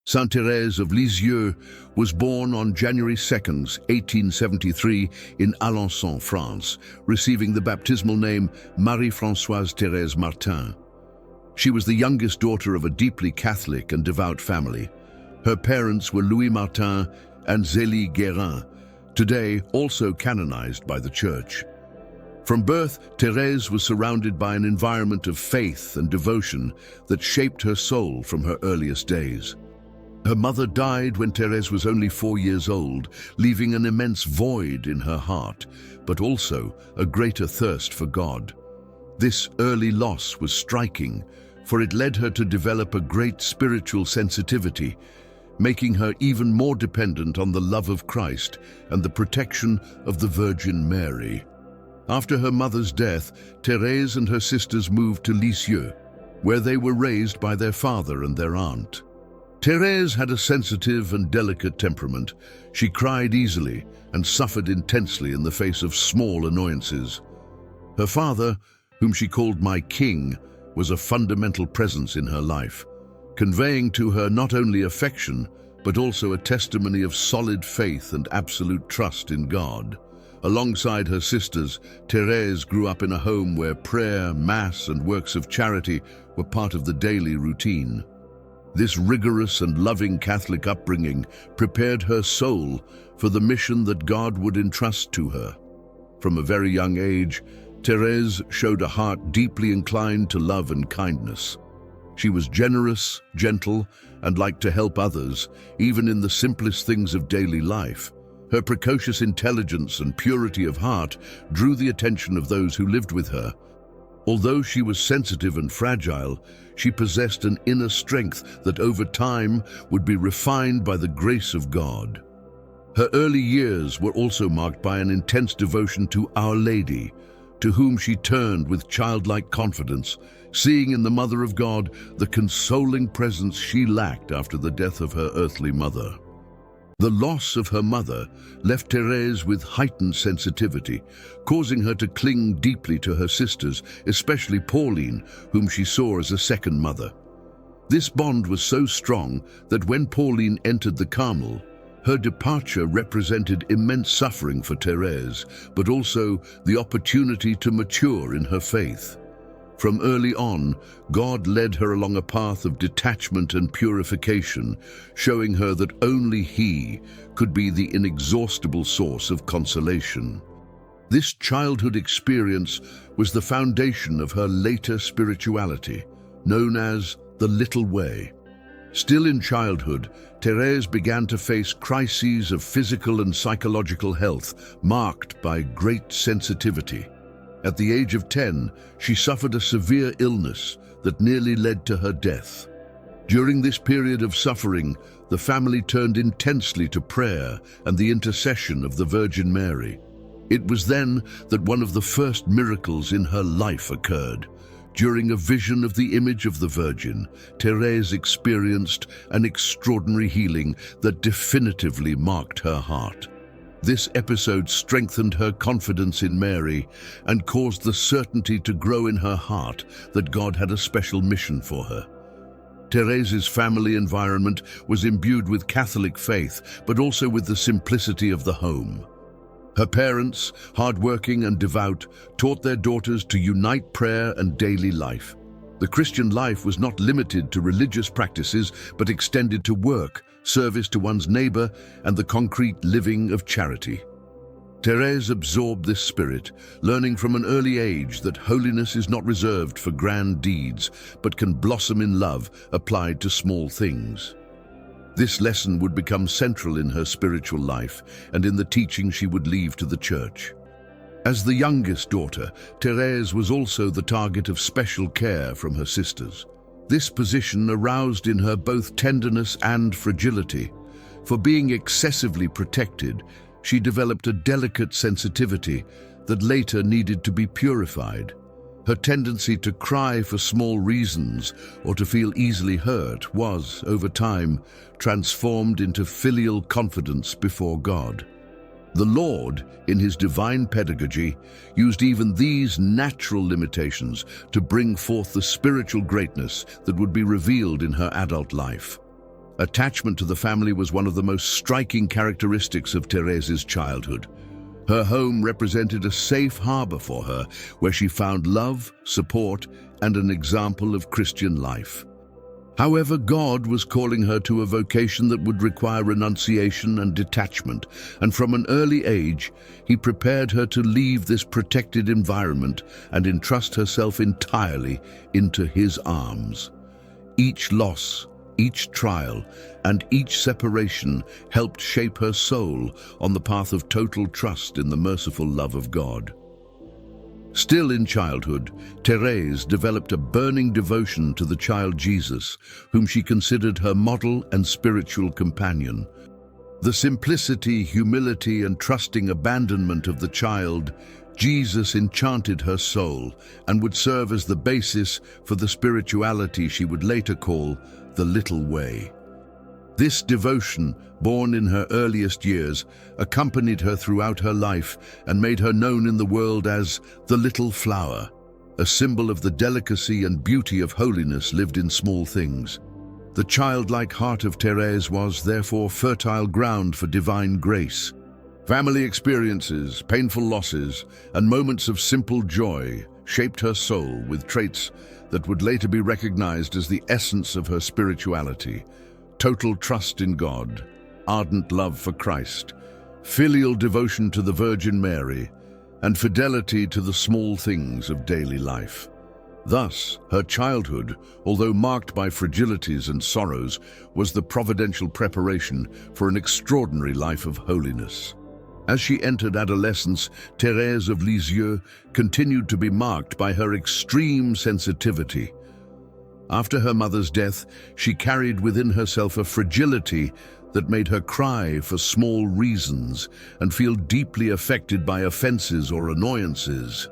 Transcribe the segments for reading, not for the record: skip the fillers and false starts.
Saint Thérèse of Lisieux was born on January 2nd, 1873 in Alençon, France, receiving the baptismal name Marie-Françoise Thérèse Martin. She was the youngest daughter of a deeply Catholic and devout family. Her parents were Louis Martin and Zélie Guérin, today also canonized by the Church. From birth, Thérèse was surrounded by an environment of faith and devotion that shaped her soul from her earliest days. Her mother died when Thérèse was only 4 years old, leaving an immense void in her heart, but also a greater thirst for God. This early loss was striking, for it led her to develop a great spiritual sensitivity, making her even more dependent on the love of Christ and the protection of the Virgin Mary. After her mother's death, Thérèse and her sisters moved to Lisieux, where they were raised by their father and their aunt. Thérèse had a sensitive and delicate temperament. She cried easily and suffered intensely in the face of small annoyances. Her father, whom she called my king, was a fundamental presence in her life, conveying to her not only affection, but also a testimony of solid faith and absolute trust in God. Alongside her sisters, Thérèse grew up in a home where prayer, mass, and works of charity were part of the daily routine. This rigorous and loving Catholic upbringing prepared her soul for the mission that God would entrust to her. From a very young age, Thérèse showed a heart deeply inclined to love and kindness. She was generous, gentle, and liked to help others, even in the simplest things of daily life. Her precocious intelligence and purity of heart drew the attention of those who lived with her. Although she was sensitive and fragile, she possessed an inner strength that over time would be refined by the grace of God. Her early years were also marked by an intense devotion to Our Lady, to whom she turned with childlike confidence, seeing in the Mother of God the consoling presence she lacked after the death of her earthly mother. The loss of her mother left Thérèse with heightened sensitivity, causing her to cling deeply to her sisters, especially Pauline, whom she saw as a second mother. This bond was so strong that when Pauline entered the Carmel, her departure represented immense suffering for Thérèse, but also the opportunity to mature in her faith. From early on, God led her along a path of detachment and purification, showing her that only He could be the inexhaustible source of consolation. This childhood experience was the foundation of her later spirituality, known as the Little Way. Still in childhood, Thérèse began to face crises of physical and psychological health, marked by great sensitivity. At the age of 10, she suffered a severe illness that nearly led to her death. During this period of suffering, the family turned intensely to prayer and the intercession of the Virgin Mary. It was then that one of the first miracles in her life occurred. During a vision of the image of the Virgin, Thérèse experienced an extraordinary healing that definitively marked her heart. This episode strengthened her confidence in Mary and caused the certainty to grow in her heart that God had a special mission for her. Thérèse's family environment was imbued with Catholic faith, but also with the simplicity of the home. Her parents, hardworking and devout, taught their daughters to unite prayer and daily life. The Christian life was not limited to religious practices, but extended to work, service to one's neighbor, and the concrete living of charity. Thérèse absorbed this spirit, learning from an early age that holiness is not reserved for grand deeds, but can blossom in love applied to small things. This lesson would become central in her spiritual life and in the teaching she would leave to the Church. As the youngest daughter, Thérèse was also the target of special care from her sisters. This position aroused in her both tenderness and fragility. For being excessively protected, she developed a delicate sensitivity that later needed to be purified. Her tendency to cry for small reasons or to feel easily hurt was, over time, transformed into filial confidence before God. The Lord, in His divine pedagogy, used even these natural limitations to bring forth the spiritual greatness that would be revealed in her adult life. Attachment to the family was one of the most striking characteristics of Thérèse's childhood. Her home represented a safe harbor for her, where she found love, support, and an example of Christian life. However, God was calling her to a vocation that would require renunciation and detachment, and from an early age, He prepared her to leave this protected environment and entrust herself entirely into His arms. Each loss, each trial, and each separation helped shape her soul on the path of total trust in the merciful love of God. Still in childhood, Thérèse developed a burning devotion to the child Jesus, whom she considered her model and spiritual companion. The simplicity, humility, and trusting abandonment of the child Jesus enchanted her soul and would serve as the basis for the spirituality she would later call the Little Way. This devotion, born in her earliest years, accompanied her throughout her life and made her known in the world as the Little Flower, a symbol of the delicacy and beauty of holiness lived in small things. The childlike heart of Thérèse was, therefore, fertile ground for divine grace. Family experiences, painful losses, and moments of simple joy shaped her soul with traits that would later be recognized as the essence of her spirituality: total trust in God, ardent love for Christ, filial devotion to the Virgin Mary, and fidelity to the small things of daily life. Thus, her childhood, although marked by fragilities and sorrows, was the providential preparation for an extraordinary life of holiness. As she entered adolescence, Thérèse of Lisieux continued to be marked by her extreme sensitivity. After her mother's death, she carried within herself a fragility that made her cry for small reasons and feel deeply affected by offenses or annoyances.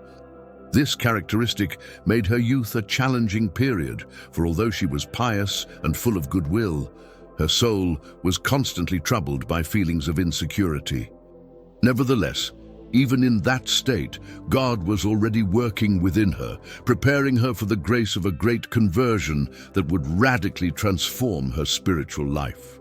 This characteristic made her youth a challenging period, for although she was pious and full of goodwill, her soul was constantly troubled by feelings of insecurity. Nevertheless, even in that state, God was already working within her, preparing her for the grace of a great conversion that would radically transform her spiritual life.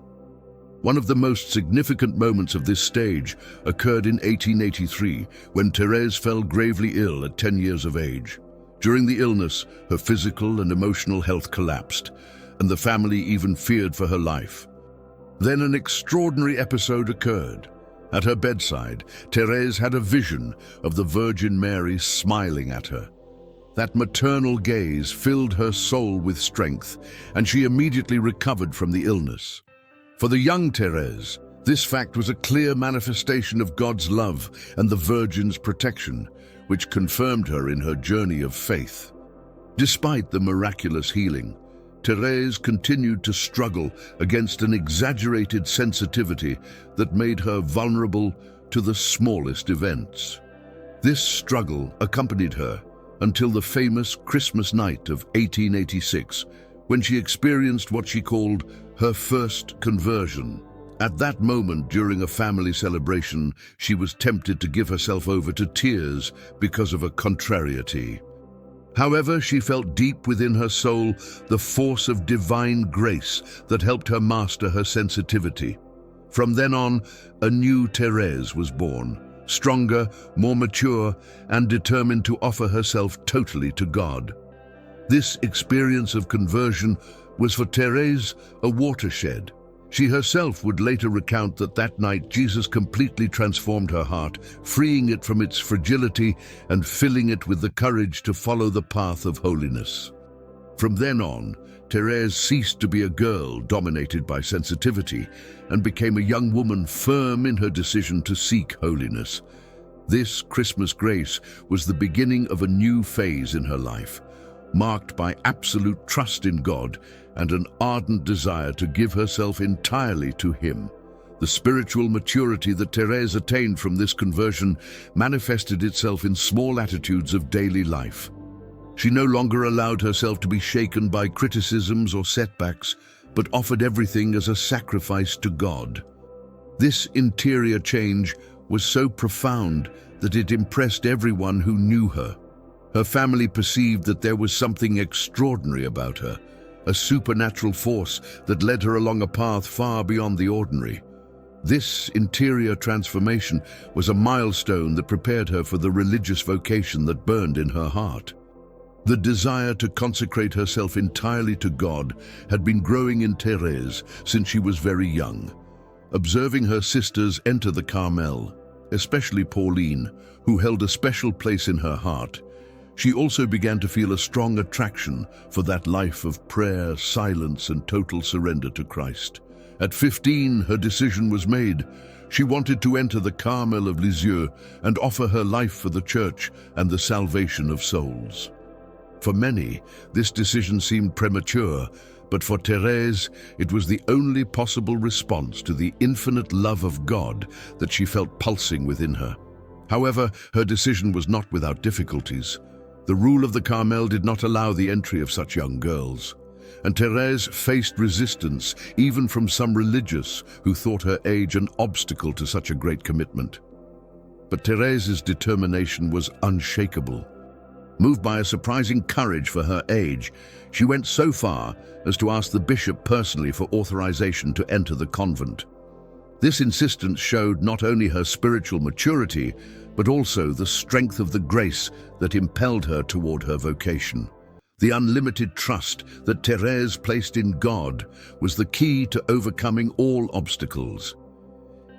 One of the most significant moments of this stage occurred in 1883, when Thérèse fell gravely ill at 10 years of age. During the illness, her physical and emotional health collapsed, and the family even feared for her life. Then an extraordinary episode occurred. At her bedside, Thérèse had a vision of the Virgin Mary smiling at her. That maternal gaze filled her soul with strength, and she immediately recovered from the illness. For the young Thérèse, this fact was a clear manifestation of God's love and the Virgin's protection, which confirmed her in her journey of faith. Despite the miraculous healing, Thérèse continued to struggle against an exaggerated sensitivity that made her vulnerable to the smallest events. This struggle accompanied her until the famous Christmas night of 1886, when she experienced what she called her first conversion. At that moment, during a family celebration, she was tempted to give herself over to tears because of a contrariety. However, she felt deep within her soul the force of divine grace that helped her master her sensitivity. From then on, a new Thérèse was born, stronger, more mature, and determined to offer herself totally to God. This experience of conversion was for Thérèse a watershed. She herself would later recount that night Jesus completely transformed her heart, freeing it from its fragility and filling it with the courage to follow the path of holiness. From then on, Thérèse ceased to be a girl dominated by sensitivity and became a young woman firm in her decision to seek holiness. This Christmas grace was the beginning of a new phase in her life, marked by absolute trust in God and an ardent desire to give herself entirely to Him. The spiritual maturity that Thérèse attained from this conversion manifested itself in small attitudes of daily life. She no longer allowed herself to be shaken by criticisms or setbacks, but offered everything as a sacrifice to God. This interior change was so profound that it impressed everyone who knew her. Her family perceived that there was something extraordinary about her, a supernatural force that led her along a path far beyond the ordinary. This interior transformation was a milestone that prepared her for the religious vocation that burned in her heart. The desire to consecrate herself entirely to God had been growing in Thérèse since she was very young. Observing her sisters enter the Carmel, especially Pauline, who held a special place in her heart, she also began to feel a strong attraction for that life of prayer, silence, and total surrender to Christ. At 15, her decision was made. She wanted to enter the Carmel of Lisieux and offer her life for the Church and the salvation of souls. For many, this decision seemed premature, but for Thérèse, it was the only possible response to the infinite love of God that she felt pulsing within her. However, her decision was not without difficulties. The rule of the Carmel did not allow the entry of such young girls, and Thérèse faced resistance even from some religious who thought her age an obstacle to such a great commitment. But Thérèse's determination was unshakable. Moved by a surprising courage for her age, she went so far as to ask the bishop personally for authorization to enter the convent. This insistence showed not only her spiritual maturity, but also the strength of the grace that impelled her toward her vocation. The unlimited trust that Thérèse placed in God was the key to overcoming all obstacles.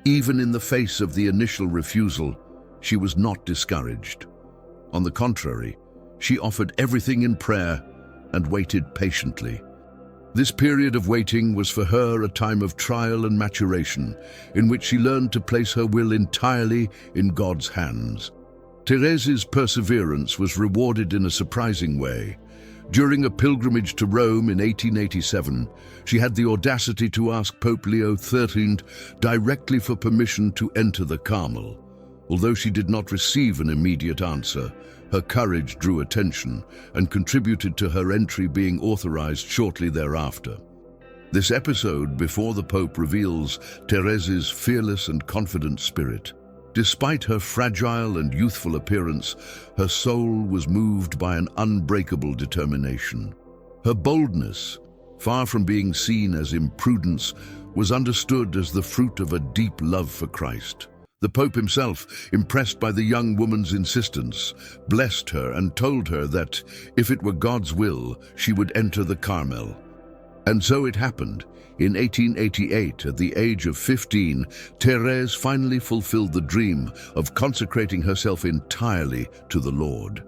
Even in the face of the initial refusal, she was not discouraged. On the contrary, she offered everything in prayer and waited patiently. This period of waiting was for her a time of trial and maturation, in which she learned to place her will entirely in God's hands. Thérèse's perseverance was rewarded in a surprising way. During a pilgrimage to Rome in 1887, she had the audacity to ask Pope Leo XIII directly for permission to enter the Carmel. Although she did not receive an immediate answer, her courage drew attention and contributed to her entry being authorized shortly thereafter. This episode before the Pope reveals Thérèse's fearless and confident spirit. Despite her fragile and youthful appearance, her soul was moved by an unbreakable determination. Her boldness, far from being seen as imprudence, was understood as the fruit of a deep love for Christ. The Pope himself, impressed by the young woman's insistence, blessed her and told her that, if it were God's will, she would enter the Carmel. And so it happened. In 1888, at the age of 15, Thérèse finally fulfilled the dream of consecrating herself entirely to the Lord.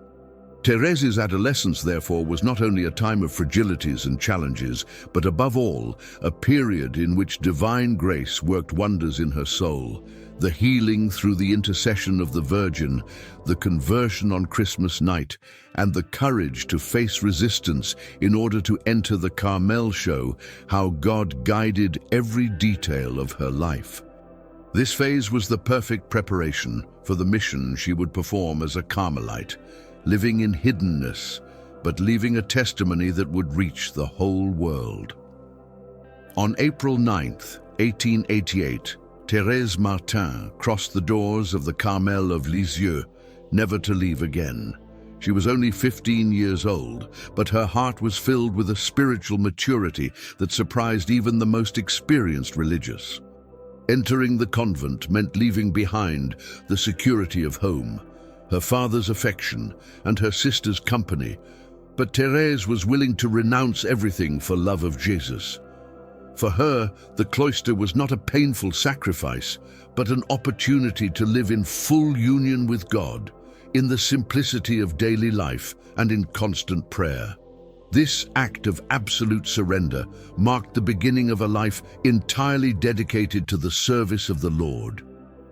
Thérèse's adolescence, therefore, was not only a time of fragilities and challenges, but above all, a period in which divine grace worked wonders in her soul. The healing through the intercession of the Virgin, the conversion on Christmas night, and the courage to face resistance in order to enter the Carmel show how God guided every detail of her life. This phase was the perfect preparation for the mission she would perform as a Carmelite, living in hiddenness, but leaving a testimony that would reach the whole world. On April 9th, 1888, Thérèse Martin crossed the doors of the Carmel of Lisieux, never to leave again. She was only 15 years old, but her heart was filled with a spiritual maturity that surprised even the most experienced religious. Entering the convent meant leaving behind the security of home, her father's affection, and her sister's company, but Thérèse was willing to renounce everything for love of Jesus. For her, the cloister was not a painful sacrifice, but an opportunity to live in full union with God, in the simplicity of daily life and in constant prayer. This act of absolute surrender marked the beginning of a life entirely dedicated to the service of the Lord.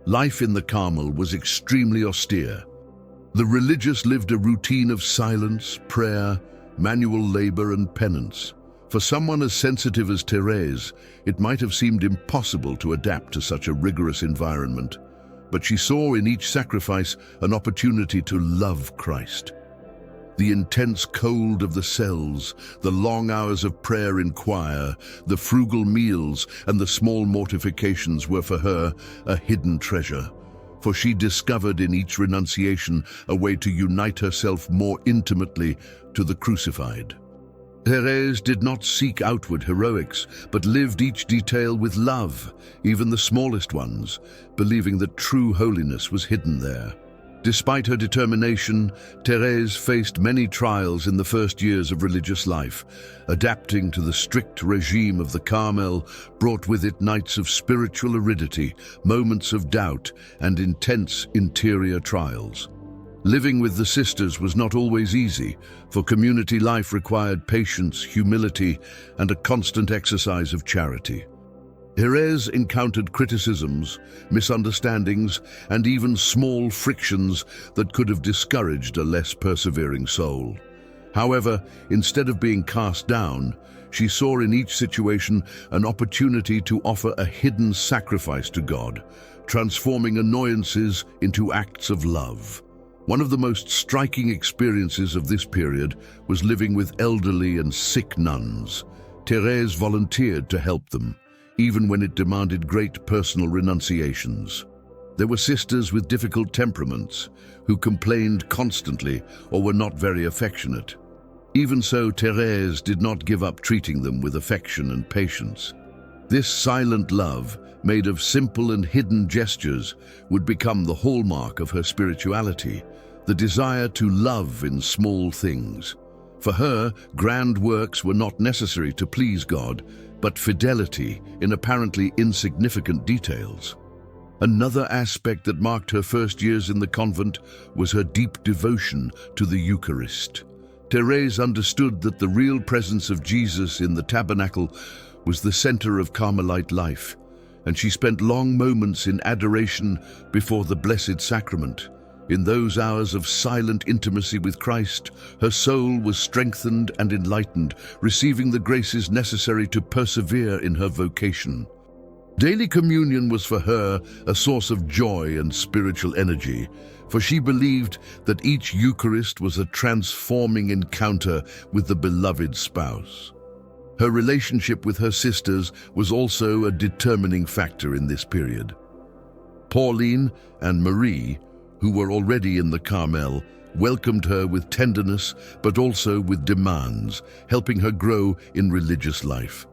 Life in the Carmel was extremely austere. The religious lived a routine of silence, prayer, manual labor, and penance. For someone as sensitive as Thérèse, it might have seemed impossible to adapt to such a rigorous environment, but she saw in each sacrifice an opportunity to love Christ. The intense cold of the cells, the long hours of prayer in choir, the frugal meals, and the small mortifications were for her a hidden treasure, for she discovered in each renunciation a way to unite herself more intimately to the crucified. Thérèse did not seek outward heroics, but lived each detail with love, even the smallest ones, believing that true holiness was hidden there. Despite her determination, Thérèse faced many trials in the first years of religious life. Adapting to the strict regime of the Carmel brought with it nights of spiritual aridity, moments of doubt, and intense interior trials. Living with the sisters was not always easy, for community life required patience, humility, and a constant exercise of charity. Thérèse encountered criticisms, misunderstandings, and even small frictions that could have discouraged a less persevering soul. However, instead of being cast down, she saw in each situation an opportunity to offer a hidden sacrifice to God, transforming annoyances into acts of love. One of the most striking experiences of this period was living with elderly and sick nuns. Thérèse volunteered to help them, even when it demanded great personal renunciations. There were sisters with difficult temperaments who complained constantly or were not very affectionate. Even so, Thérèse did not give up treating them with affection and patience. This silent love, made of simple and hidden gestures, would become the hallmark of her spirituality, the desire to love in small things. For her, grand works were not necessary to please God, but fidelity in apparently insignificant details. Another aspect that marked her first years in the convent was her deep devotion to the Eucharist. Thérèse understood that the real presence of Jesus in the tabernacle was the center of Carmelite life, and she spent long moments in adoration before the Blessed Sacrament. In those hours of silent intimacy with Christ, her soul was strengthened and enlightened, receiving the graces necessary to persevere in her vocation. Daily communion was for her a source of joy and spiritual energy, for she believed that each Eucharist was a transforming encounter with the beloved spouse. Her relationship with her sisters was also a determining factor in this period. Pauline and Marie, who were already in the Carmel, welcomed her with tenderness but also with demands, helping her grow in religious life.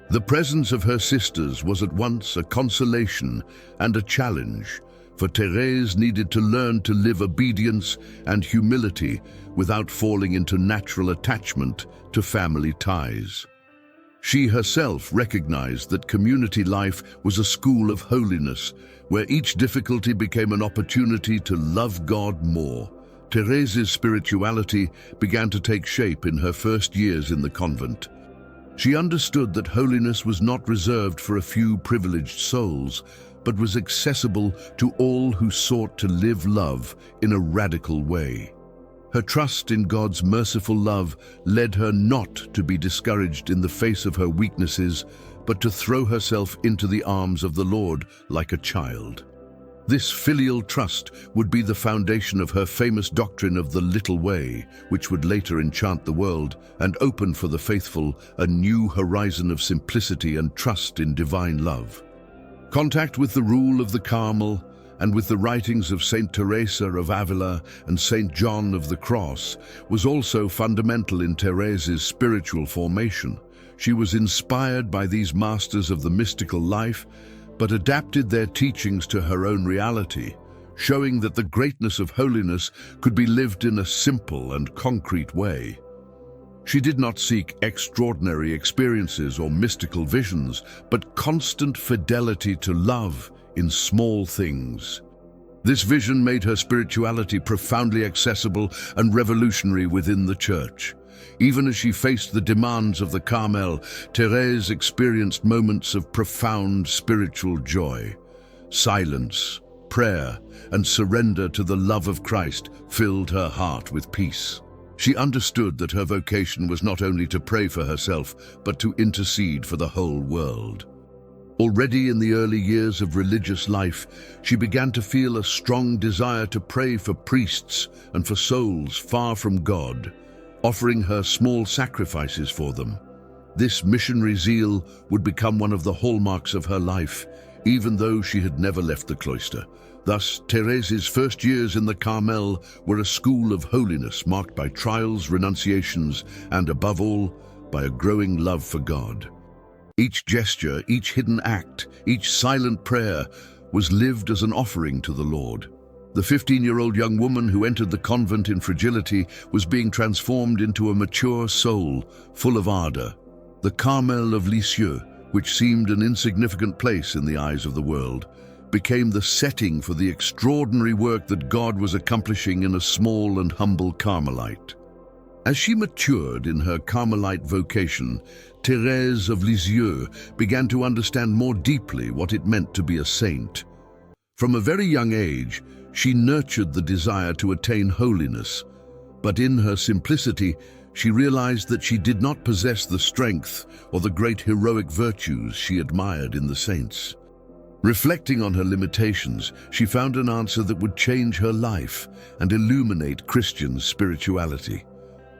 The presence of her sisters was at once a consolation and a challenge, for Thérèse needed to learn to live obedience and humility without falling into natural attachment to family ties. She herself recognized that community life was a school of holiness, where each difficulty became an opportunity to love God more. Thérèse's spirituality began to take shape in her first years in the convent. She understood that holiness was not reserved for a few privileged souls, but was accessible to all who sought to live love in a radical way. Her trust in God's merciful love led her not to be discouraged in the face of her weaknesses, but to throw herself into the arms of the Lord like a child. This filial trust would be the foundation of her famous doctrine of the little way, which would later enchant the world and open for the faithful a new horizon of simplicity and trust in divine love. Contact with the rule of the Carmel and with the writings of Saint Thérèse of Avila and Saint John of the Cross was also fundamental in Thérèse's spiritual formation. She was inspired by these masters of the mystical life, but adapted their teachings to her own reality, showing that the greatness of holiness could be lived in a simple and concrete way. She did not seek extraordinary experiences or mystical visions, but constant fidelity to love in small things. This vision made her spirituality profoundly accessible and revolutionary within the Church. Even as she faced the demands of the Carmel, Thérèse experienced moments of profound spiritual joy. Silence, prayer, and surrender to the love of Christ filled her heart with peace. She understood that her vocation was not only to pray for herself, but to intercede for the whole world. Already in the early years of religious life, she began to feel a strong desire to pray for priests and for souls far from God, offering her small sacrifices for them. This missionary zeal would become one of the hallmarks of her life, even though she had never left the cloister. Thus, Thérèse's first years in the Carmel were a school of holiness marked by trials, renunciations, and above all, by a growing love for God. Each gesture, each hidden act, each silent prayer was lived as an offering to the Lord. The 15-year-old young woman who entered the convent in fragility was being transformed into a mature soul, full of ardor. The Carmel of Lisieux, which seemed an insignificant place in the eyes of the world, became the setting for the extraordinary work that God was accomplishing in a small and humble Carmelite. As she matured in her Carmelite vocation, Thérèse of Lisieux began to understand more deeply what it meant to be a saint. From a very young age, she nurtured the desire to attain holiness, but in her simplicity, she realized that she did not possess the strength or the great heroic virtues she admired in the saints. Reflecting on her limitations, she found an answer that would change her life and illuminate Christian spirituality.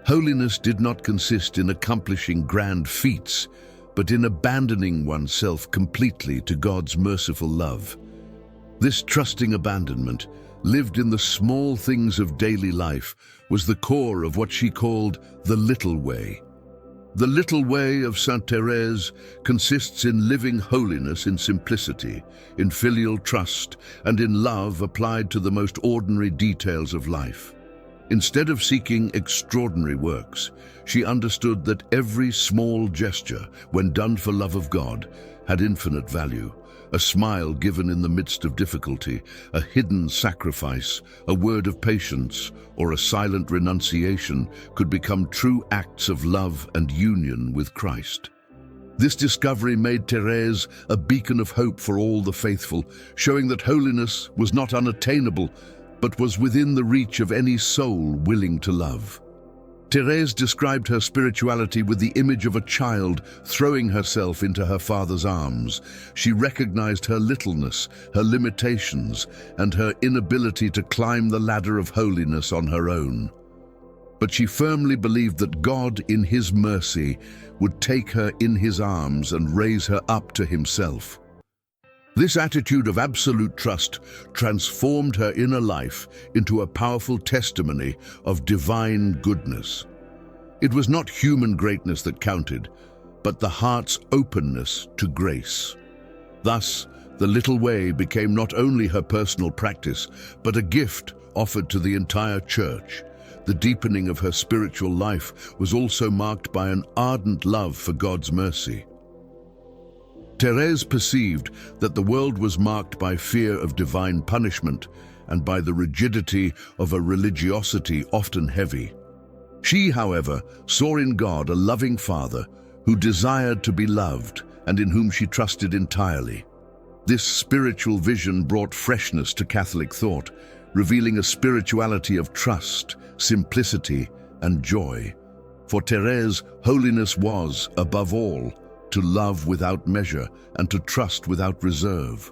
Holiness did not consist in accomplishing grand feats, but in abandoning oneself completely to God's merciful love. This trusting abandonment, lived in the small things of daily life, was the core of what she called the little way. The little way of Saint Thérèse consists in living holiness in simplicity, in filial trust, and in love applied to the most ordinary details of life. Instead of seeking extraordinary works, she understood that every small gesture, when done for love of God, had infinite value. A smile given in the midst of difficulty, a hidden sacrifice, a word of patience, or a silent renunciation could become true acts of love and union with Christ. This discovery made Thérèse a beacon of hope for all the faithful, showing that holiness was not unattainable, but was within the reach of any soul willing to love. Thérèse described her spirituality with the image of a child throwing herself into her father's arms. She recognized her littleness, her limitations, and her inability to climb the ladder of holiness on her own. But she firmly believed that God, in His mercy, would take her in His arms and raise her up to Himself. This attitude of absolute trust transformed her inner life into a powerful testimony of divine goodness. It was not human greatness that counted, but the heart's openness to grace. Thus, the little way became not only her personal practice, but a gift offered to the entire church. The deepening of her spiritual life was also marked by an ardent love for God's mercy. Thérèse perceived that the world was marked by fear of divine punishment and by the rigidity of a religiosity often heavy. She, however, saw in God a loving Father who desired to be loved and in whom she trusted entirely. This spiritual vision brought freshness to Catholic thought, revealing a spirituality of trust, simplicity, and joy. For Thérèse, holiness was, above all, to love without measure and to trust without reserve.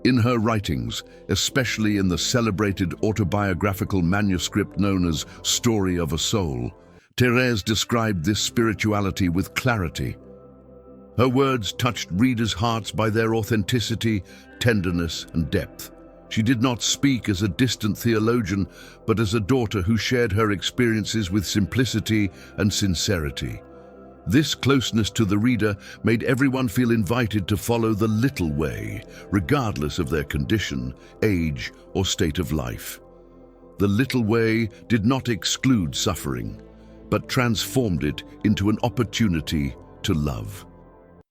In her writings, especially in the celebrated autobiographical manuscript known as Story of a Soul, Thérèse described this spirituality with clarity. Her words touched readers' hearts by their authenticity, tenderness, and depth. She did not speak as a distant theologian, but as a daughter who shared her experiences with simplicity and sincerity. This closeness to the reader made everyone feel invited to follow the little way, regardless of their condition, age, or state of life. The little way did not exclude suffering, but transformed it into an opportunity to love.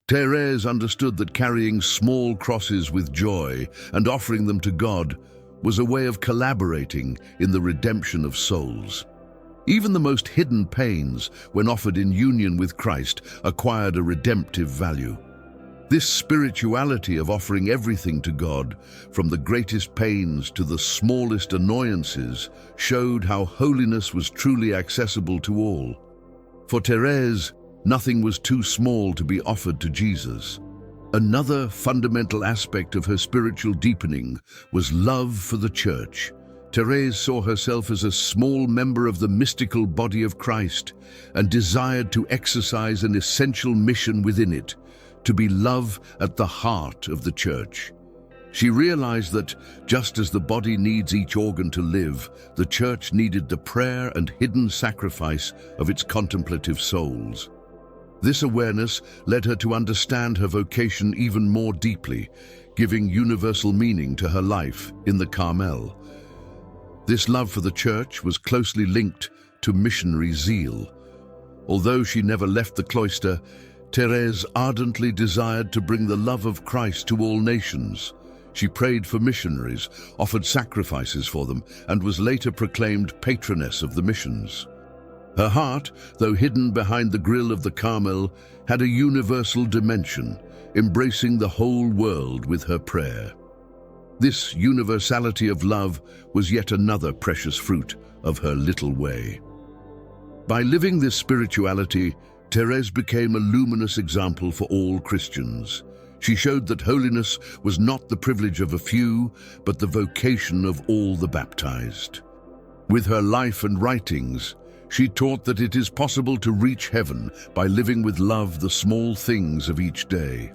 Thérèse understood that carrying small crosses with joy and offering them to God was a way of collaborating in the redemption of souls. Even the most hidden pains, when offered in union with Christ, acquired a redemptive value. This spirituality of offering everything to God, from the greatest pains to the smallest annoyances, showed how holiness was truly accessible to all. For Thérèse, nothing was too small to be offered to Jesus. Another fundamental aspect of her spiritual deepening was love for the Church. Thérèse saw herself as a small member of the mystical body of Christ and desired to exercise an essential mission within it, to be love at the heart of the Church. She realized that, just as the body needs each organ to live, the Church needed the prayer and hidden sacrifice of its contemplative souls. This awareness led her to understand her vocation even more deeply, giving universal meaning to her life in the Carmel. This love for the church was closely linked to missionary zeal. Although she never left the cloister, Thérèse ardently desired to bring the love of Christ to all nations. She prayed for missionaries, offered sacrifices for them, and was later proclaimed patroness of the missions. Her heart, though hidden behind the grille of the Carmel, had a universal dimension, embracing the whole world with her prayer. This universality of love was yet another precious fruit of her little way. By living this spirituality, Thérèse became a luminous example for all Christians. She showed that holiness was not the privilege of a few, but the vocation of all the baptized. With her life and writings, she taught that it is possible to reach heaven by living with love the small things of each day.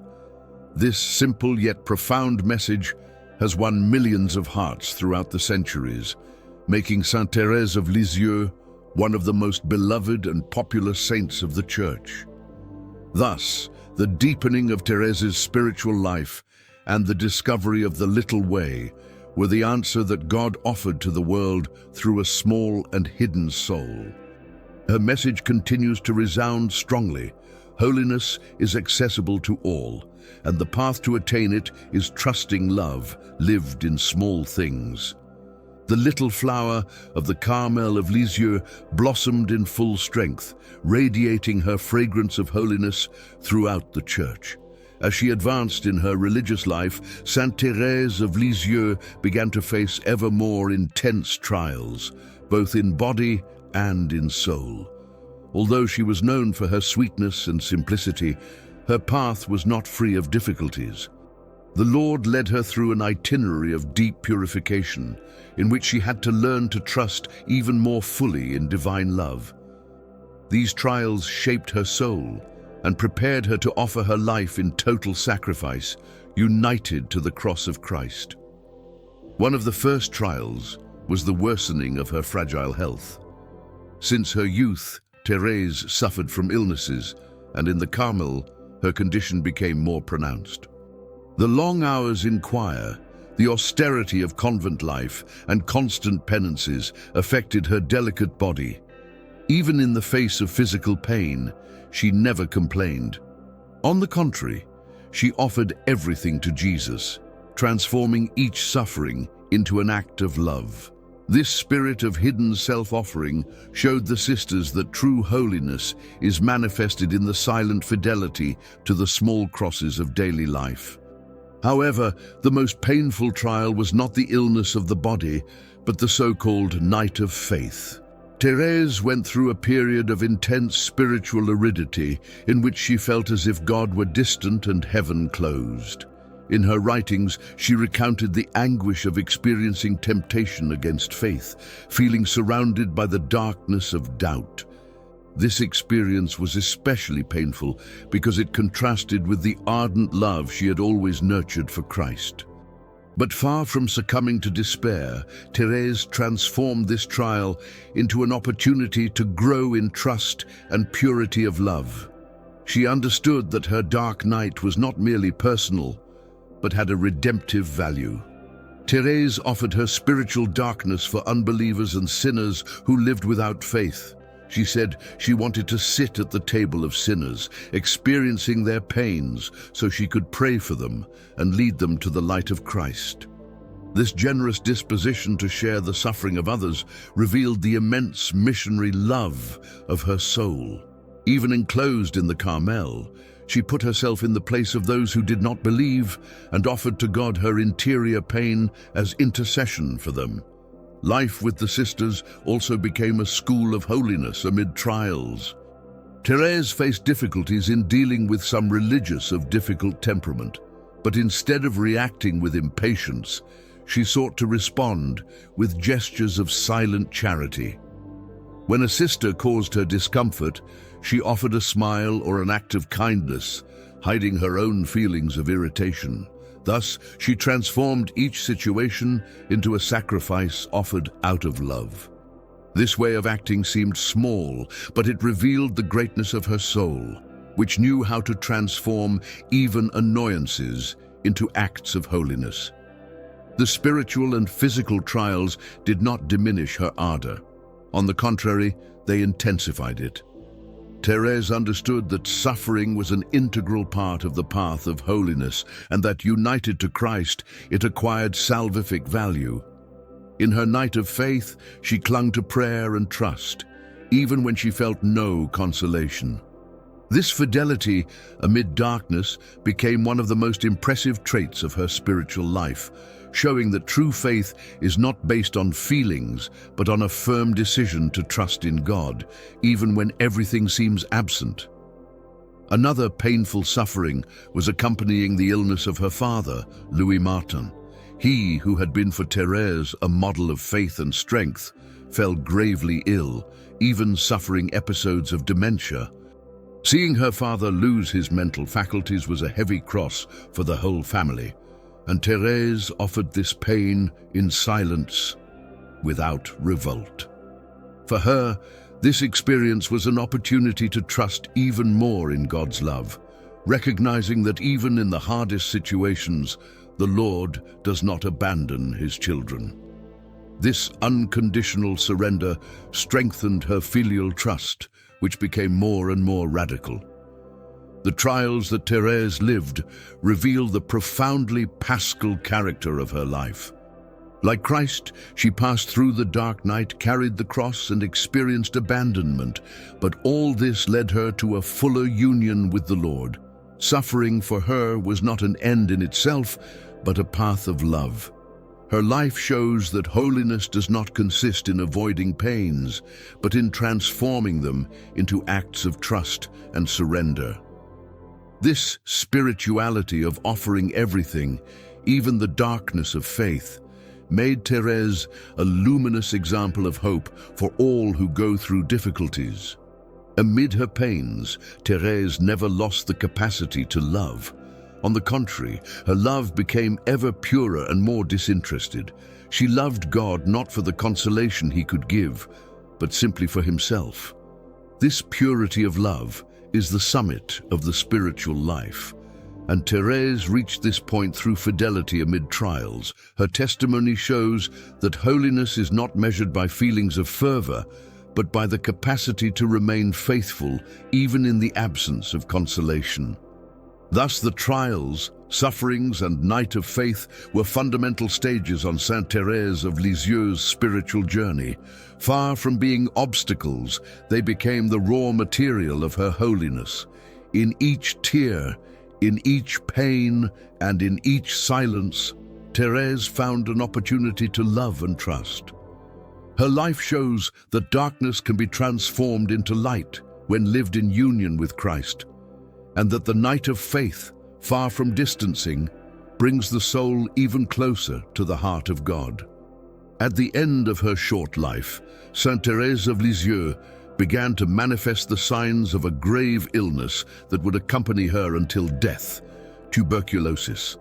This simple yet profound message has won millions of hearts throughout the centuries, making Saint Thérèse of Lisieux one of the most beloved and popular saints of the Church. Thus, the deepening of Thérèse's spiritual life and the discovery of the little way were the answer that God offered to the world through a small and hidden soul. Her message continues to resound strongly. Holiness is accessible to all, and the path to attain it is trusting love lived in small things. The little flower of the Carmel of Lisieux blossomed in full strength, radiating her fragrance of holiness throughout the church. As she advanced in her religious life, Saint Thérèse of Lisieux began to face ever more intense trials, both in body and in soul. Although she was known for her sweetness and simplicity, her path was not free of difficulties. The Lord led her through an itinerary of deep purification, in which she had to learn to trust even more fully in divine love. These trials shaped her soul and prepared her to offer her life in total sacrifice, united to the cross of Christ. One of the first trials was the worsening of her fragile health. Since her youth, Thérèse suffered from illnesses, and in the Carmel, her condition became more pronounced. The long hours in choir, the austerity of convent life, and constant penances affected her delicate body. Even in the face of physical pain, she never complained. On the contrary, she offered everything to Jesus, transforming each suffering into an act of love. This spirit of hidden self-offering showed the sisters that true holiness is manifested in the silent fidelity to the small crosses of daily life. However, the most painful trial was not the illness of the body, but the so-called night of faith. Thérèse went through a period of intense spiritual aridity in which she felt as if God were distant and heaven closed. In her writings, she recounted the anguish of experiencing temptation against faith, feeling surrounded by the darkness of doubt. This experience was especially painful because it contrasted with the ardent love she had always nurtured for Christ. But far from succumbing to despair, Thérèse transformed this trial into an opportunity to grow in trust and purity of love. She understood that her dark night was not merely personal, but had a redemptive value. Thérèse offered her spiritual darkness for unbelievers and sinners who lived without faith. She said she wanted to sit at the table of sinners, experiencing their pains so she could pray for them and lead them to the light of Christ. This generous disposition to share the suffering of others revealed the immense missionary love of her soul. Even enclosed in the Carmel, she put herself in the place of those who did not believe and offered to God her interior pain as intercession for them. Life with the sisters also became a school of holiness amid trials. Thérèse faced difficulties in dealing with some religious of difficult temperament, but instead of reacting with impatience, she sought to respond with gestures of silent charity. When a sister caused her discomfort, she offered a smile or an act of kindness, hiding her own feelings of irritation. Thus, she transformed each situation into a sacrifice offered out of love. This way of acting seemed small, but it revealed the greatness of her soul. which knew how to transform even annoyances into acts of holiness. The spiritual and physical trials did not diminish her ardor. On the contrary, they intensified it. Thérèse understood that suffering was an integral part of the path of holiness, and that united to Christ, it acquired salvific value. In her night of faith, she clung to prayer and trust, even when she felt no consolation. This fidelity amid darkness became one of the most impressive traits of her spiritual life, showing that true faith is not based on feelings, but on a firm decision to trust in God, even when everything seems absent. Another painful suffering was accompanying the illness of her father, Louis Martin. He, who had been for Thérèse a model of faith and strength, fell gravely ill, even suffering episodes of dementia. Seeing her father lose his mental faculties was a heavy cross for the whole family, and Thérèse offered this pain in silence, without revolt. For her, this experience was an opportunity to trust even more in God's love, recognizing that even in the hardest situations, the Lord does not abandon his children. This unconditional surrender strengthened her filial trust, which became more and more radical. The trials that Thérèse lived reveal the profoundly paschal character of her life. Like Christ, she passed through the dark night, carried the cross, and experienced abandonment, but all this led her to a fuller union with the Lord. Suffering for her was not an end in itself, but a path of love. Her life shows that holiness does not consist in avoiding pains, but in transforming them into acts of trust and surrender. This spirituality of offering everything, even the darkness of faith, made Thérèse a luminous example of hope for all who go through difficulties. Amid her pains, Thérèse never lost the capacity to love. On the contrary, her love became ever purer and more disinterested. She loved God not for the consolation he could give, but simply for himself. This purity of love is the summit of the spiritual life, and Thérèse reached this point through fidelity amid trials. Her testimony shows that holiness is not measured by feelings of fervor, but by the capacity to remain faithful even in the absence of consolation. Thus the trials, sufferings, and night of faith were fundamental stages on Saint Thérèse of Lisieux's spiritual journey. Far from being obstacles, they became the raw material of her holiness. In each tear, in each pain, and in each silence, Thérèse found an opportunity to love and trust. Her life shows that darkness can be transformed into light when lived in union with Christ, and that the night of faith, far from distancing, brings the soul even closer to the heart of God. At the end of her short life, Saint Thérèse of Lisieux began to manifest the signs of a grave illness that would accompany her until death: tuberculosis.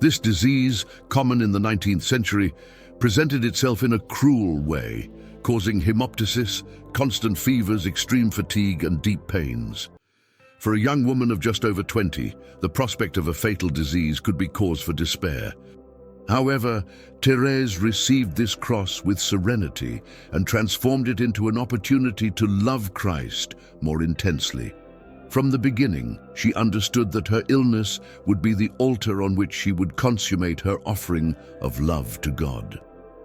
This disease, common in the 19th century, presented itself in a cruel way, causing hemoptysis, constant fevers, extreme fatigue, and deep pains. For a young woman of just over 20, the prospect of a fatal disease could be cause for despair. However, Thérèse received this cross with serenity and transformed it into an opportunity to love Christ more intensely. From the beginning, she understood that her illness would be the altar on which she would consummate her offering of love to God.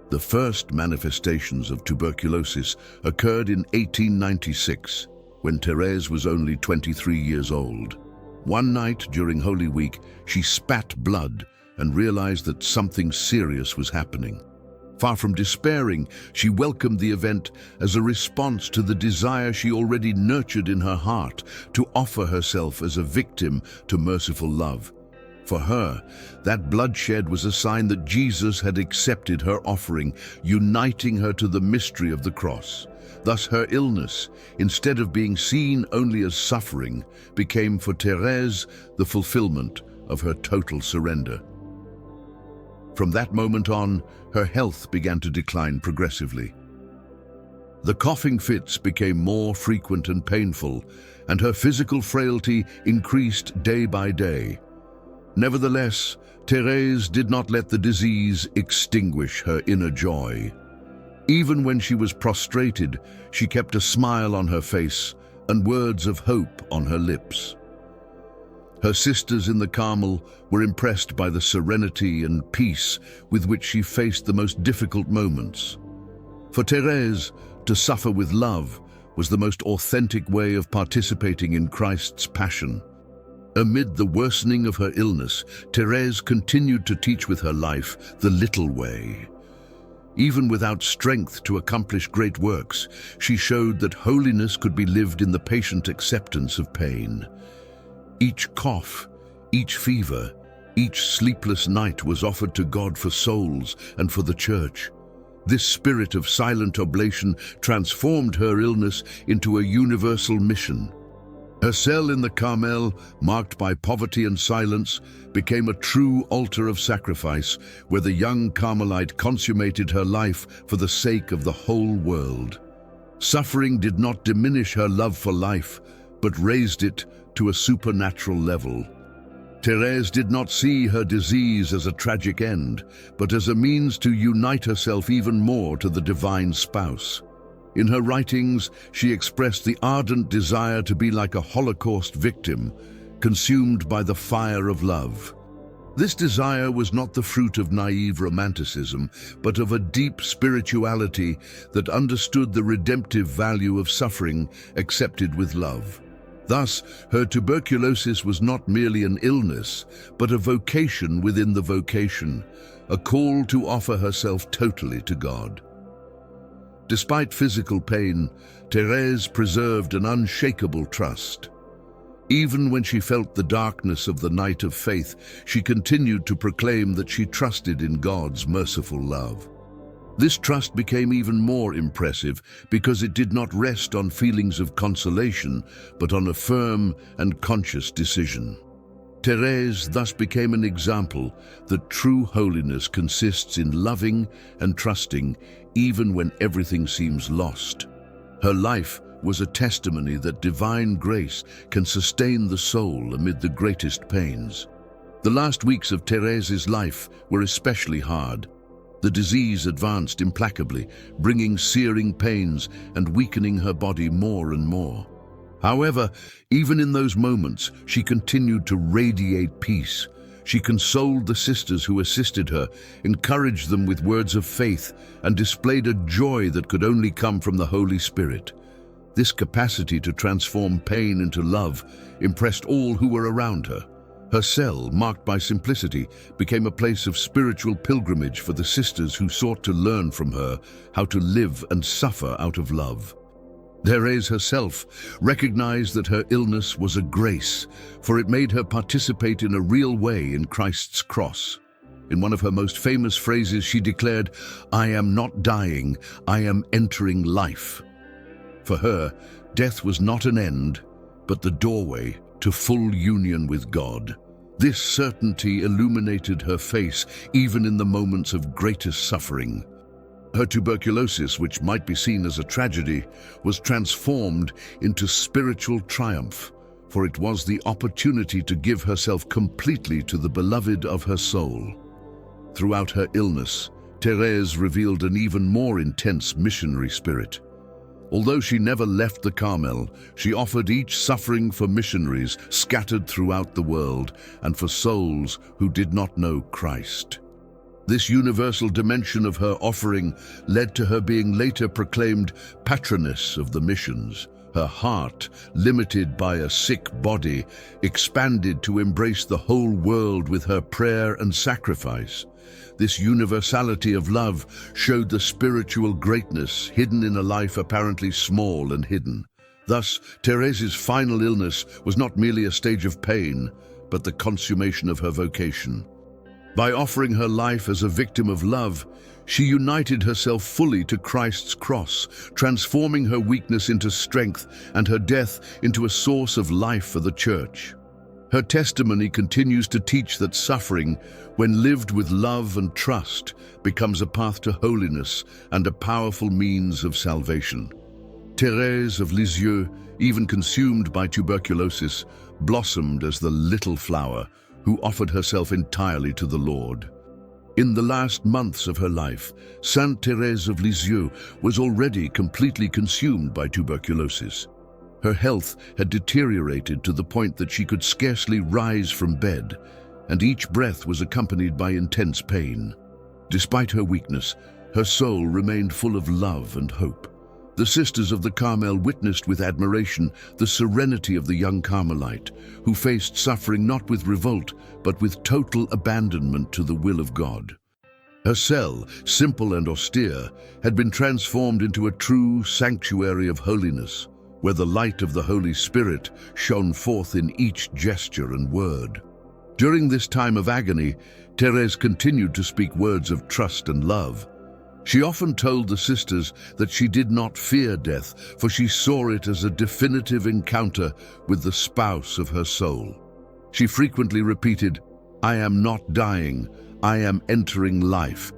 The first manifestations of tuberculosis occurred in 1896, when Thérèse was only 23 years old. One night during Holy Week, she spat blood and realized that something serious was happening. Far from despairing, she welcomed the event as a response to the desire she already nurtured in her heart to offer herself as a victim to merciful love. For her, that bloodshed was a sign that Jesus had accepted her offering, uniting her to the mystery of the cross. Thus her illness, instead of being seen only as suffering, became for Thérèse the fulfillment of her total surrender. From that moment on, her health began to decline progressively. The coughing fits became more frequent and painful, and her physical frailty increased day by day. Nevertheless, Thérèse did not let the disease extinguish her inner joy. Even when she was prostrated, she kept a smile on her face and words of hope on her lips. Her sisters in the Carmel were impressed by the serenity and peace with which she faced the most difficult moments. For Thérèse, to suffer with love was the most authentic way of participating in Christ's passion. Amid the worsening of her illness, Thérèse continued to teach with her life the little way. Even without strength to accomplish great works, she showed that holiness could be lived in the patient acceptance of pain. Each cough, each fever, each sleepless night was offered to God for souls and for the Church. This spirit of silent oblation transformed her illness into a universal mission. Her cell in the Carmel, marked by poverty and silence, became a true altar of sacrifice where the young Carmelite consummated her life for the sake of the whole world. Suffering did not diminish her love for life, but raised it to a supernatural level. Thérèse did not see her disease as a tragic end, but as a means to unite herself even more to the divine spouse. In her writings, she expressed the ardent desire to be like a Holocaust victim, consumed by the fire of love. This desire was not the fruit of naive romanticism, but of a deep spirituality that understood the redemptive value of suffering accepted with love. Thus, her tuberculosis was not merely an illness, but a vocation within the vocation, a call to offer herself totally to God. Despite physical pain, Thérèse preserved an unshakable trust. Even when she felt the darkness of the night of faith, she continued to proclaim that she trusted in God's merciful love. This trust became even more impressive because it did not rest on feelings of consolation, but on a firm and conscious decision. Thérèse thus became an example that true holiness consists in loving and trusting even when everything seems lost. Her life was a testimony that divine grace can sustain the soul amid the greatest pains. The last weeks of Thérèse's life were especially hard. The disease advanced implacably, bringing searing pains and weakening her body more and more. However, even in those moments, she continued to radiate peace. She consoled the sisters who assisted her, encouraged them with words of faith, and displayed a joy that could only come from the Holy Spirit. This capacity to transform pain into love impressed all who were around her. Her cell, marked by simplicity, became a place of spiritual pilgrimage for the sisters who sought to learn from her how to live and suffer out of love. Thérèse herself recognized that her illness was a grace, for it made her participate in a real way in Christ's cross. In one of her most famous phrases, she declared, "I am not dying, I am entering life." For her, death was not an end, but the doorway to full union with God. This certainty illuminated her face even in the moments of greatest suffering. Her tuberculosis, which might be seen as a tragedy, was transformed into spiritual triumph, for it was the opportunity to give herself completely to the beloved of her soul. Throughout her illness, Thérèse revealed an even more intense missionary spirit. Although she never left the Carmel, she offered each suffering for missionaries scattered throughout the world and for souls who did not know Christ. This universal dimension of her offering led to her being later proclaimed patroness of the missions. Her heart, limited by a sick body, expanded to embrace the whole world with her prayer and sacrifice. This universality of love showed the spiritual greatness hidden in a life apparently small and hidden. Thus, Thérèse's final illness was not merely a stage of pain, but the consummation of her vocation. By offering her life as a victim of love, she united herself fully to Christ's cross, transforming her weakness into strength and her death into a source of life for the Church. Her testimony continues to teach that suffering, when lived with love and trust, becomes a path to holiness and a powerful means of salvation. Thérèse of Lisieux, even consumed by tuberculosis, blossomed as the little flower who offered herself entirely to the Lord. In the last months of her life, Saint Thérèse of Lisieux was already completely consumed by tuberculosis. Her health had deteriorated to the point that she could scarcely rise from bed, and each breath was accompanied by intense pain. Despite her weakness, her soul remained full of love and hope. The sisters of the Carmel witnessed with admiration the serenity of the young Carmelite, who faced suffering not with revolt, but with total abandonment to the will of God. Her cell, simple and austere, had been transformed into a true sanctuary of holiness, where the light of the Holy Spirit shone forth in each gesture and word. During this time of agony, Thérèse continued to speak words of trust and love. She often told the sisters that she did not fear death, for she saw it as a definitive encounter with the spouse of her soul. She frequently repeated, "I am not dying, I am entering life."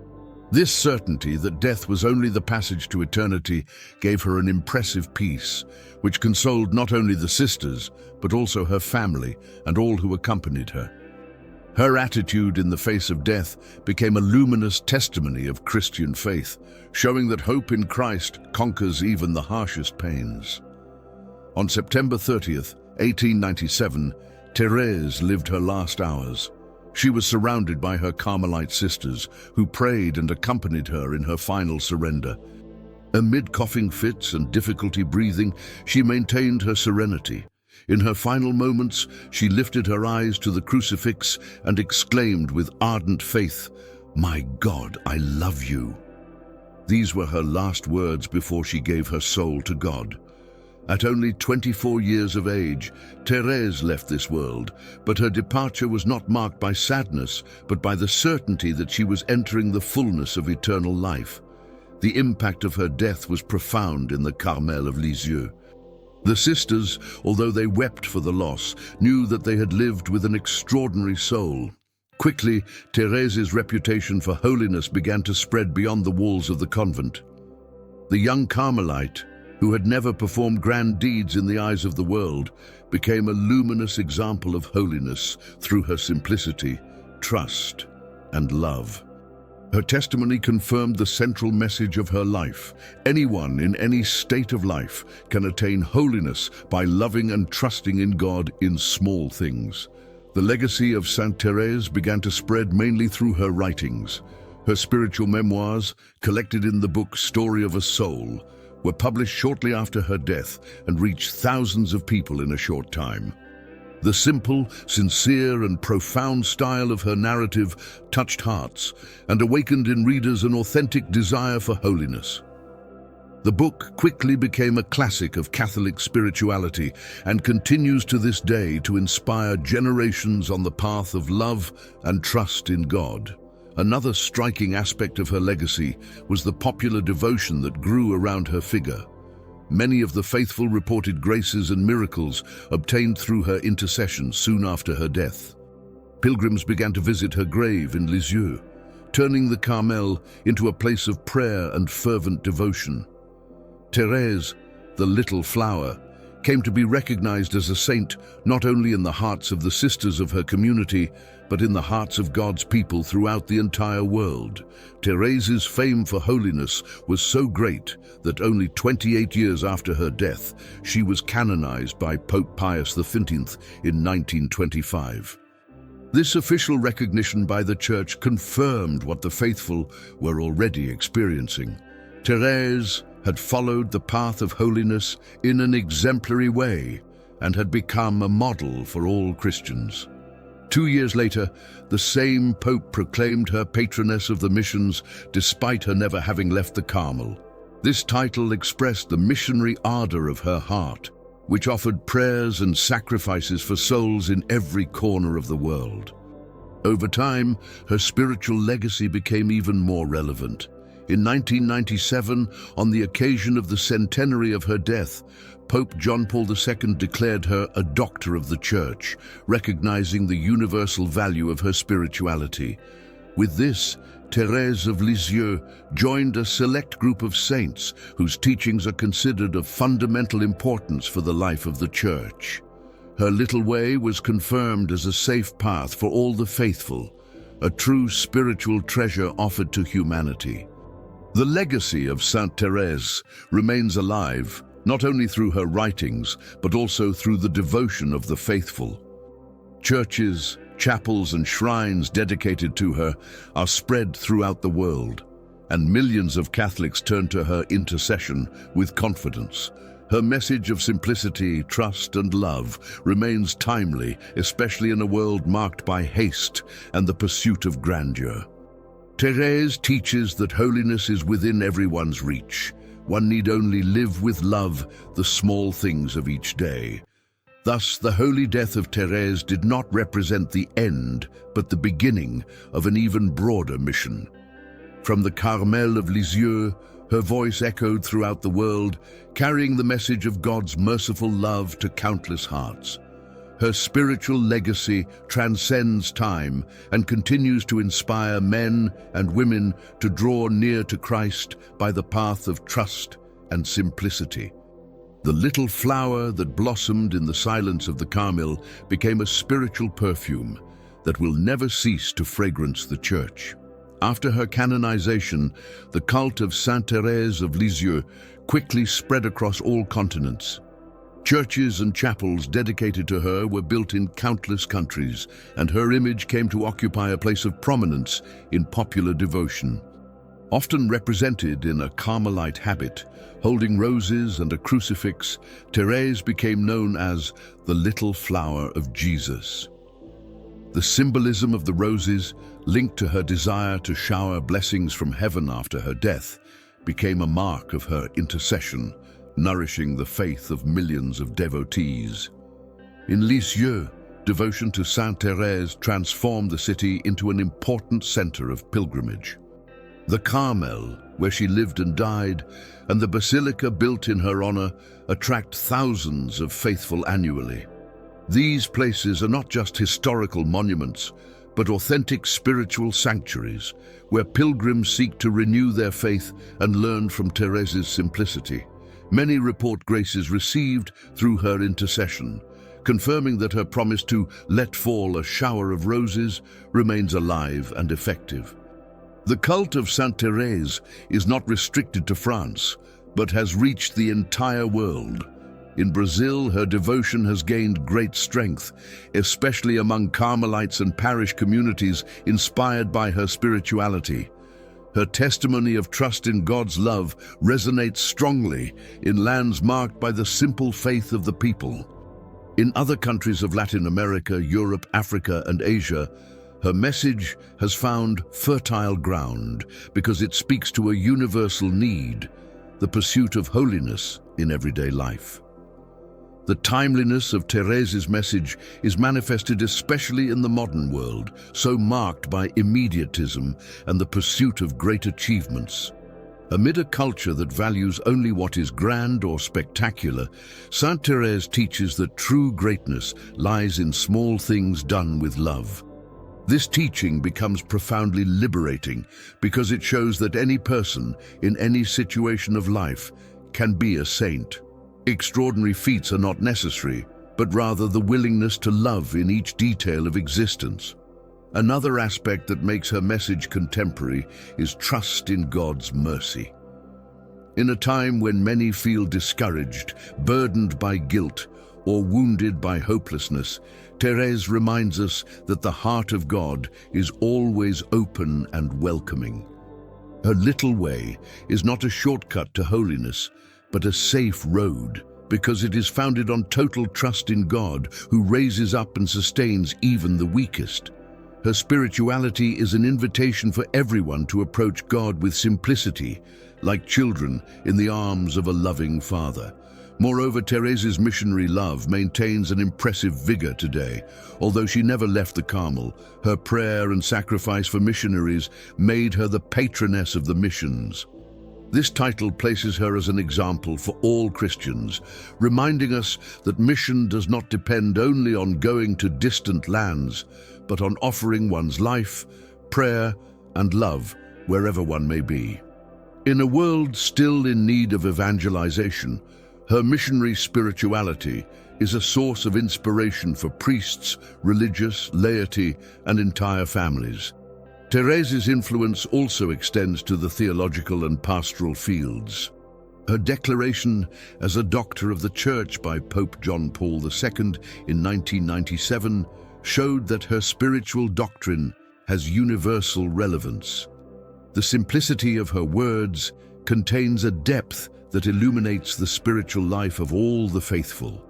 This certainty that death was only the passage to eternity gave her an impressive peace, which consoled not only the sisters, but also her family and all who accompanied her. Her attitude in the face of death became a luminous testimony of Christian faith, showing that hope in Christ conquers even the harshest pains. On September 30th, 1897, Thérèse lived her last hours. She was surrounded by her Carmelite sisters, who prayed and accompanied her in her final surrender. Amid coughing fits and difficulty breathing, she maintained her serenity. In her final moments, she lifted her eyes to the crucifix and exclaimed with ardent faith, "My God, I love you." These were her last words before she gave her soul to God. At only 24 years of age, Thérèse left this world, but her departure was not marked by sadness, but by the certainty that she was entering the fullness of eternal life. The impact of her death was profound in the Carmel of Lisieux. The sisters, although they wept for the loss, knew that they had lived with an extraordinary soul. Quickly, Thérèse's reputation for holiness began to spread beyond the walls of the convent. The young Carmelite, who had never performed grand deeds in the eyes of the world, became a luminous example of holiness through her simplicity, trust, and love. Her testimony confirmed the central message of her life. Anyone in any state of life can attain holiness by loving and trusting in God in small things. The legacy of Saint Thérèse began to spread mainly through her writings. Her spiritual memoirs, collected in the book Story of a Soul, were published shortly after her death and reached thousands of people in a short time. The simple, sincere, and profound style of her narrative touched hearts and awakened in readers an authentic desire for holiness. The book quickly became a classic of Catholic spirituality and continues to this day to inspire generations on the path of love and trust in God. Another striking aspect of her legacy was the popular devotion that grew around her figure. Many of the faithful reported graces and miracles obtained through her intercession soon after her death. Pilgrims began to visit her grave in Lisieux, turning the Carmel into a place of prayer and fervent devotion. Thérèse, the little flower, came to be recognized as a saint not only in the hearts of the sisters of her community, but in the hearts of God's people throughout the entire world. Thérèse's fame for holiness was so great that only 28 years after her death, she was canonized by Pope Pius XV in 1925. This official recognition by the Church confirmed what the faithful were already experiencing. Thérèse had followed the path of holiness in an exemplary way and had become a model for all Christians. 2 years later, the same Pope proclaimed her patroness of the missions despite her never having left the Carmel. This title expressed the missionary ardor of her heart, which offered prayers and sacrifices for souls in every corner of the world. Over time, her spiritual legacy became even more relevant. In 1997, on the occasion of the centenary of her death, Pope John Paul II declared her a Doctor of the Church, recognizing the universal value of her spirituality. With this, Thérèse of Lisieux joined a select group of saints whose teachings are considered of fundamental importance for the life of the Church. Her little way was confirmed as a safe path for all the faithful, a true spiritual treasure offered to humanity. The legacy of Saint Thérèse remains alive, not only through her writings, but also through the devotion of the faithful. Churches, chapels, and shrines dedicated to her are spread throughout the world, and millions of Catholics turn to her intercession with confidence. Her message of simplicity, trust, and love remains timely, especially in a world marked by haste and the pursuit of grandeur. Thérèse teaches that holiness is within everyone's reach. One need only live with love the small things of each day. Thus, the holy death of Thérèse did not represent the end, but the beginning of an even broader mission. From the Carmel of Lisieux, her voice echoed throughout the world, carrying the message of God's merciful love to countless hearts. Her spiritual legacy transcends time and continues to inspire men and women to draw near to Christ by the path of trust and simplicity. The little flower that blossomed in the silence of the Carmel became a spiritual perfume that will never cease to fragrance the Church. After her canonization, the cult of Saint Thérèse of Lisieux quickly spread across all continents. Churches and chapels dedicated to her were built in countless countries, and her image came to occupy a place of prominence in popular devotion. Often represented in a Carmelite habit, holding roses and a crucifix, Thérèse became known as the Little Flower of Jesus. The symbolism of the roses, linked to her desire to shower blessings from heaven after her death, became a mark of her intercession, nourishing the faith of millions of devotees. In Lisieux, devotion to Saint Thérèse transformed the city into an important center of pilgrimage. The Carmel, where she lived and died, and the basilica built in her honor attract thousands of faithful annually. These places are not just historical monuments, but authentic spiritual sanctuaries, where pilgrims seek to renew their faith and learn from Thérèse's simplicity. Many report graces received through her intercession, confirming that her promise to let fall a shower of roses remains alive and effective. The cult of Saint Thérèse is not restricted to France, but has reached the entire world. In Brazil, her devotion has gained great strength, especially among Carmelites and parish communities inspired by her spirituality. Her testimony of trust in God's love resonates strongly in lands marked by the simple faith of the people. In other countries of Latin America, Europe, Africa, and Asia, her message has found fertile ground because it speaks to a universal need, the pursuit of holiness in everyday life. The timeliness of Thérèse's message is manifested especially in the modern world, so marked by immediatism and the pursuit of great achievements. Amid a culture that values only what is grand or spectacular, Saint Thérèse teaches that true greatness lies in small things done with love. This teaching becomes profoundly liberating because it shows that any person, in any situation of life, can be a saint. Extraordinary feats are not necessary, but rather the willingness to love in each detail of existence. Another aspect that makes her message contemporary is trust in God's mercy. In a time when many feel discouraged, burdened by guilt, or wounded by hopelessness, Thérèse reminds us that the heart of God is always open and welcoming. Her little way is not a shortcut to holiness, but a safe road, because it is founded on total trust in God, who raises up and sustains even the weakest. Her spirituality is an invitation for everyone to approach God with simplicity, like children in the arms of a loving Father. Moreover, Thérèse's missionary love maintains an impressive vigor today. Although she never left the Carmel, her prayer and sacrifice for missionaries made her the patroness of the missions. This title places her as an example for all Christians, reminding us that mission does not depend only on going to distant lands, but on offering one's life, prayer, and love wherever one may be. In a world still in need of evangelization, her missionary spirituality is a source of inspiration for priests, religious, laity, and entire families. Thérèse's influence also extends to the theological and pastoral fields. Her declaration as a doctor of the Church by Pope John Paul II in 1997 showed that her spiritual doctrine has universal relevance. The simplicity of her words contains a depth that illuminates the spiritual life of all the faithful.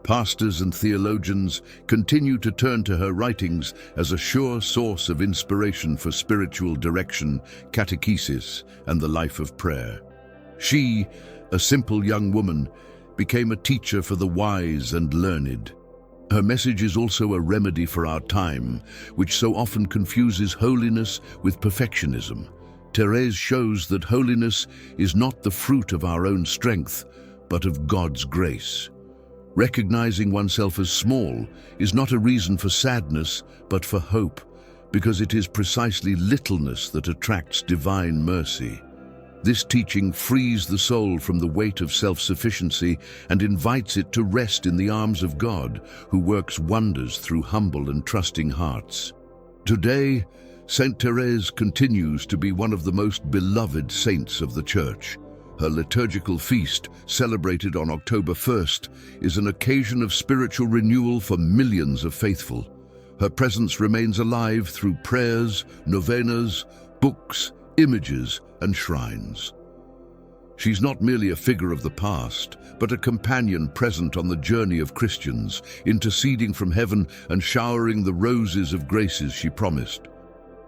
Pastors and theologians continue to turn to her writings as a sure source of inspiration for spiritual direction, catechesis, and the life of prayer. She, a simple young woman, became a teacher for the wise and learned. Her message is also a remedy for our time, which so often confuses holiness with perfectionism. Thérèse shows that holiness is not the fruit of our own strength, but of God's grace. Recognizing oneself as small is not a reason for sadness, but for hope, because it is precisely littleness that attracts divine mercy. This teaching frees the soul from the weight of self-sufficiency and invites it to rest in the arms of God, who works wonders through humble and trusting hearts. Today, Saint Thérèse continues to be one of the most beloved saints of the Church. Her liturgical feast, celebrated on October 1st, is an occasion of spiritual renewal for millions of faithful. Her presence remains alive through prayers, novenas, books, images, and shrines. She's not merely a figure of the past, but a companion present on the journey of Christians, interceding from heaven and showering the roses of graces she promised.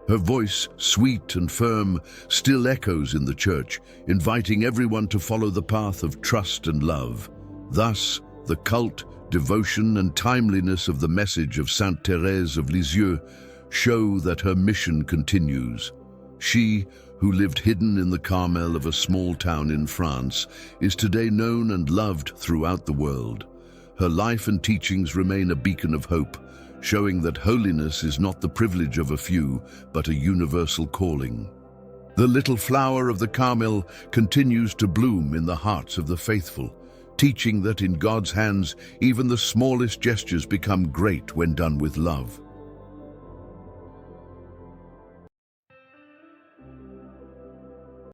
Her voice, sweet and firm, still echoes in the Church, inviting everyone to follow the path of trust and love. Thus, the cult, devotion, and timeliness of the message of Saint Thérèse of Lisieux show that her mission continues. She, who lived hidden in the Carmel of a small town in France, is today known and loved throughout the world. Her life and teachings remain a beacon of hope, showing that holiness is not the privilege of a few, but a universal calling. The little flower of the Carmel continues to bloom in the hearts of the faithful, teaching that in God's hands, even the smallest gestures become great when done with love.